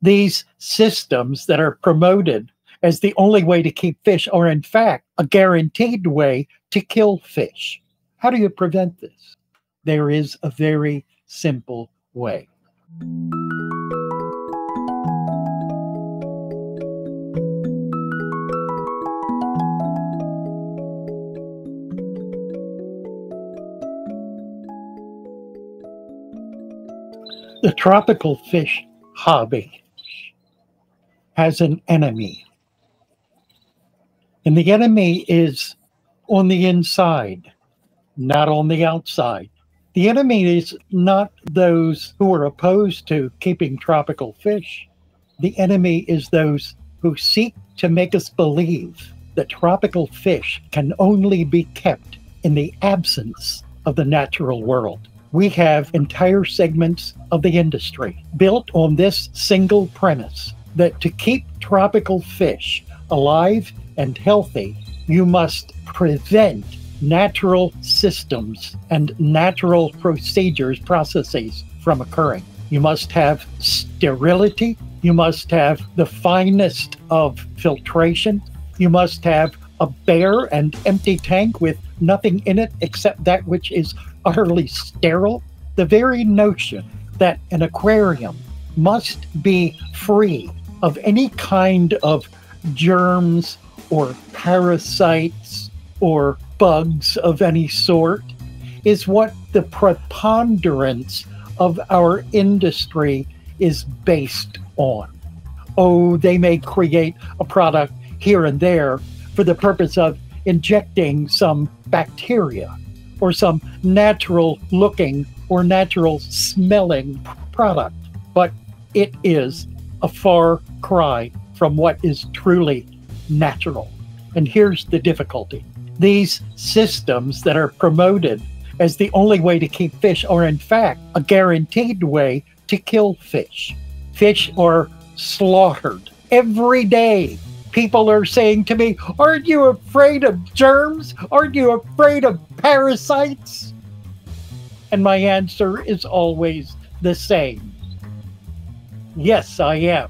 These systems that are promoted as the only way to keep fish are, in fact, a guaranteed way to kill fish. How do you prevent this? There is a very simple way. The tropical fish hobby has an enemy. And the enemy is on the inside, not on the outside. The enemy is not those who are opposed to keeping tropical fish. The enemy is those who seek to make us believe that tropical fish can only be kept in the absence of the natural world. We have entire segments of the industry built on this single premise that to keep tropical fish alive and healthy, you must prevent natural systems and natural processes from occurring. You must have sterility. You must have the finest of filtration. You must have a bare and empty tank with nothing in it except that which is utterly sterile. The very notion that an aquarium must be free of any kind of germs or parasites or bugs of any sort is what the preponderance of our industry is based on. Oh, they may create a product here and there for the purpose of injecting some bacteria or some natural looking or natural smelling product, but it is a far cry from what is truly natural. And here's the difficulty. These systems that are promoted as the only way to keep fish are, in fact, a guaranteed way to kill fish. Fish are slaughtered every day. People are saying to me, "Aren't you afraid of germs? Aren't you afraid of parasites?" And my answer is always the same. Yes, I am.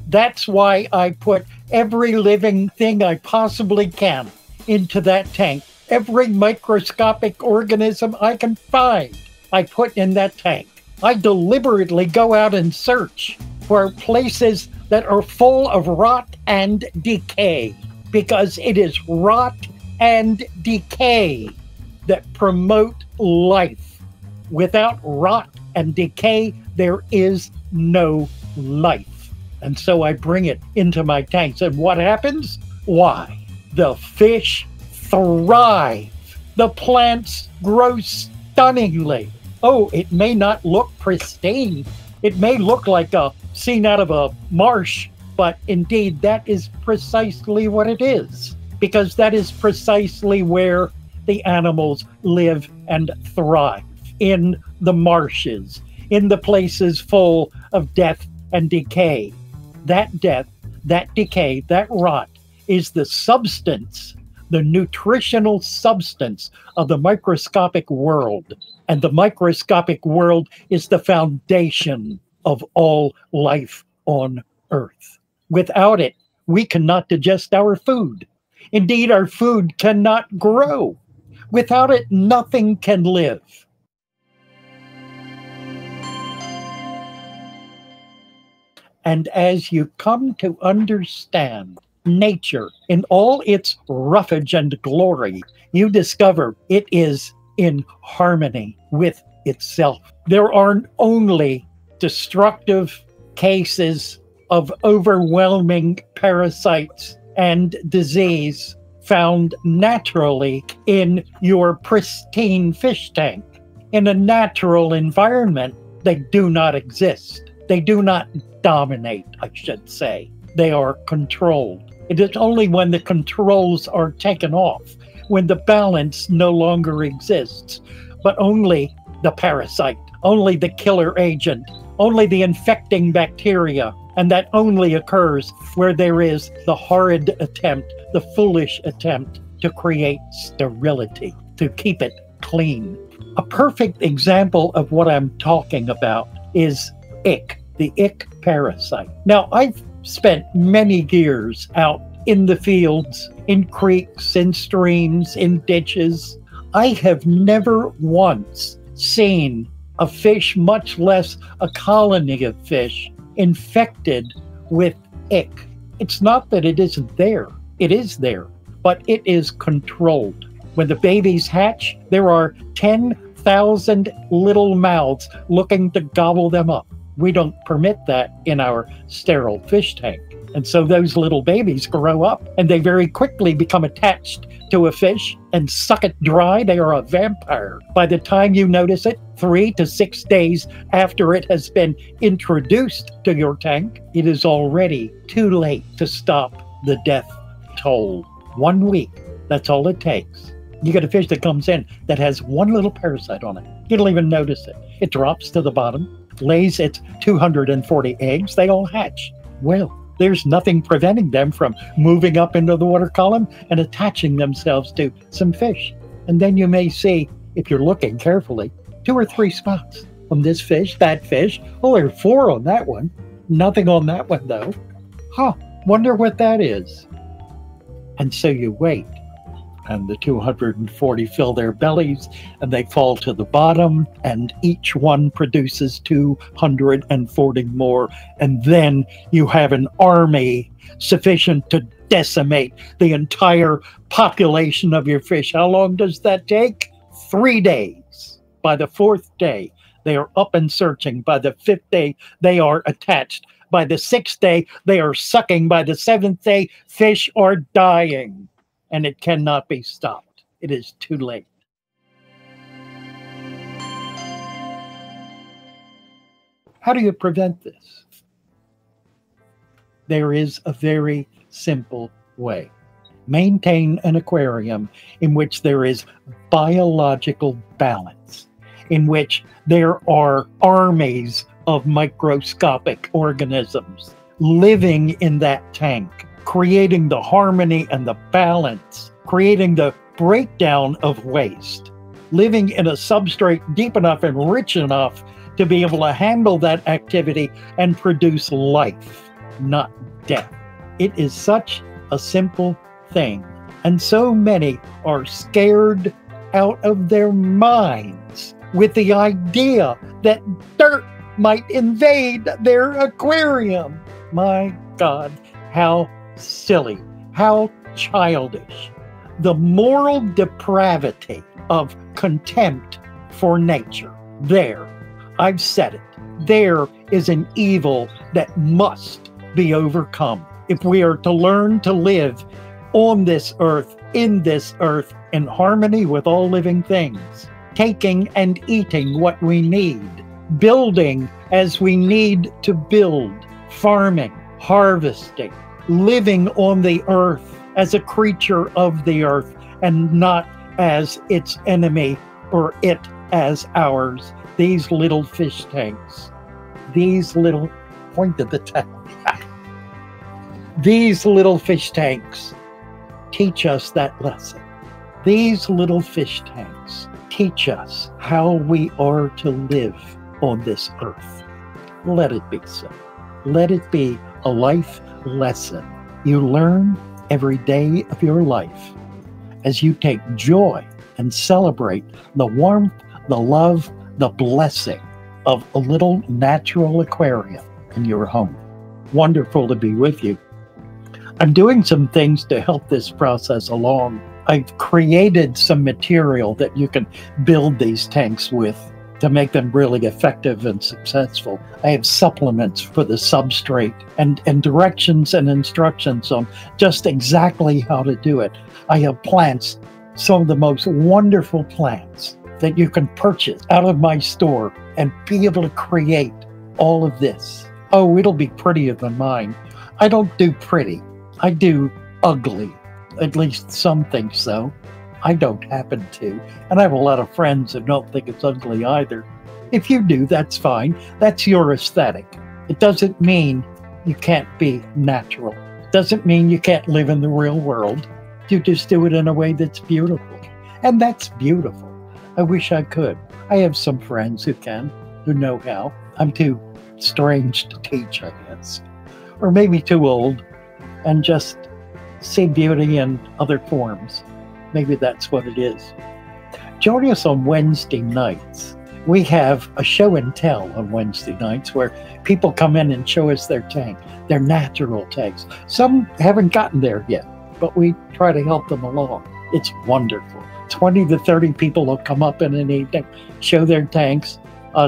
That's why I put every living thing I possibly can into that tank. Every microscopic organism I can find, I put in that tank. I deliberately go out and search for places that are full of rot and decay, because it is rot and decay that promote life. Without rot and decay, there is no life. And so I bring it into my tanks. And what happens? Why? The fish thrive. The plants grow stunningly. Oh, it may not look pristine. It may look like a scene out of a marsh, but indeed that is precisely what it is, because that is precisely where the animals live and thrive, in the marshes, in the places full of death and decay. That death, that decay, that rot is the substance, the nutritional substance of the microscopic world. And the microscopic world is the foundation of all life on Earth. Without it, we cannot digest our food. Indeed, our food cannot grow. Without it, nothing can live. And as you come to understand nature in all its roughage and glory, you discover it is in harmony with itself. There are only destructive cases of overwhelming parasites and disease found naturally in your pristine fish tank. In a natural environment, they do not exist. They do not dominate, I should say. They are controlled. It is only when the controls are taken off, when the balance no longer exists, but only the parasite, only the killer agent, only the infecting bacteria, and that only occurs where there is the horrid attempt, the foolish attempt to create sterility, to keep it clean. A perfect example of what I'm talking about is ick, the ick parasite. Now, I've spent many years out in the fields, in creeks, in streams, in ditches. I have never once seen a fish, much less a colony of fish, infected with ick. It's not that it isn't there. It is there, but it is controlled. When the babies hatch, there are 10,000 little mouths looking to gobble them up. We don't permit that in our sterile fish tank. And so those little babies grow up and they very quickly become attached to a fish and suck it dry. They are a vampire. By the time you notice it, 3 to 6 days after it has been introduced to your tank, it is already too late to stop the death toll. 1 week, that's all it takes. You get a fish that comes in that has one little parasite on it. You don't even notice it. It drops to the bottom, lays its 240 eggs, they all hatch. Well, there's nothing preventing them from moving up into the water column and attaching themselves to some fish. And then you may see, if you're looking carefully, 2 or 3 spots on this fish, that fish. Oh, there are 4 on that one. Nothing on that one, though. Wonder what that is. And so you wait. And the 240 fill their bellies and they fall to the bottom, and each one produces 240 more. And then you have an army sufficient to decimate the entire population of your fish. How long does that take? 3 days. By the 4th day, they are up and searching. By the 5th day, they are attached. By the 6th day, they are sucking. By the 7th day, fish are dying. And it cannot be stopped. It is too late. How do you prevent this? There is a very simple way. Maintain an aquarium in which there is biological balance, in which there are armies of microscopic organisms living in that tank, creating the harmony and the balance, creating the breakdown of waste, living in a substrate deep enough and rich enough to be able to handle that activity and produce life, not death. It is such a simple thing. And so many are scared out of their minds with the idea that dirt might invade their aquarium. My God, how silly, how childish. The moral depravity of contempt for nature. There, I've said it. There is an evil that must be overcome if we are to learn to live on this earth, in this earth, in harmony with all living things, taking and eating what we need, building as we need to build, farming, harvesting, living on the earth as a creature of the earth and not as its enemy or it as ours. These little fish tanks, these little, point to the tank. These little fish tanks teach us that lesson. These little fish tanks teach us how we are to live on this earth. Let it be so. Let it be a life lesson you learn every day of your life as you take joy and celebrate the warmth, the love, the blessing of a little natural aquarium in your home. Wonderful to be with you. I'm doing some things to help this process along. I've created some material that you can build these tanks with to make them really effective and successful. I have supplements for the substrate and directions and instructions on just exactly how to do it. I have plants, some of the most wonderful plants that you can purchase out of my store and be able to create all of this. Oh, it'll be prettier than mine. I don't do pretty. I do ugly. At least some think so. I don't happen to. And I have a lot of friends that don't think it's ugly either. If you do, that's fine. That's your aesthetic. It doesn't mean you can't be natural. It doesn't mean you can't live in the real world. You just do it in a way that's beautiful. And that's beautiful. I wish I could. I have some friends who can, who know how. I'm too strange to teach, I guess. Or maybe too old and just see beauty in other forms. Maybe that's what it is. Join us on Wednesday nights. We have a show and tell on Wednesday nights where people come in and show us their tank, their natural tanks. Some haven't gotten there yet, but we try to help them along. It's wonderful. 20 to 30 people will come up in an evening, show their tanks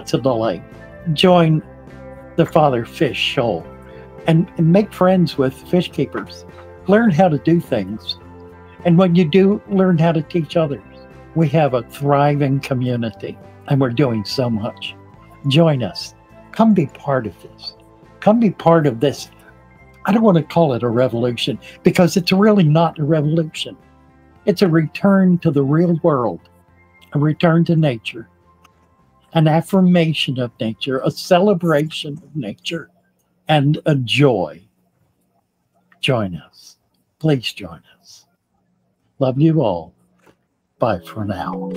to the lake. Join the Father Fish Shoal and make friends with fish keepers. Learn how to do things. And when you do, learn how to teach others. We have a thriving community, and we're doing so much. Join us. Come be part of this. Come be part of this. I don't want to call it a revolution because it's really not a revolution. It's a return to the real world, a return to nature, an affirmation of nature, a celebration of nature, and a joy. Join us. Please join us. Love you all. Bye for now.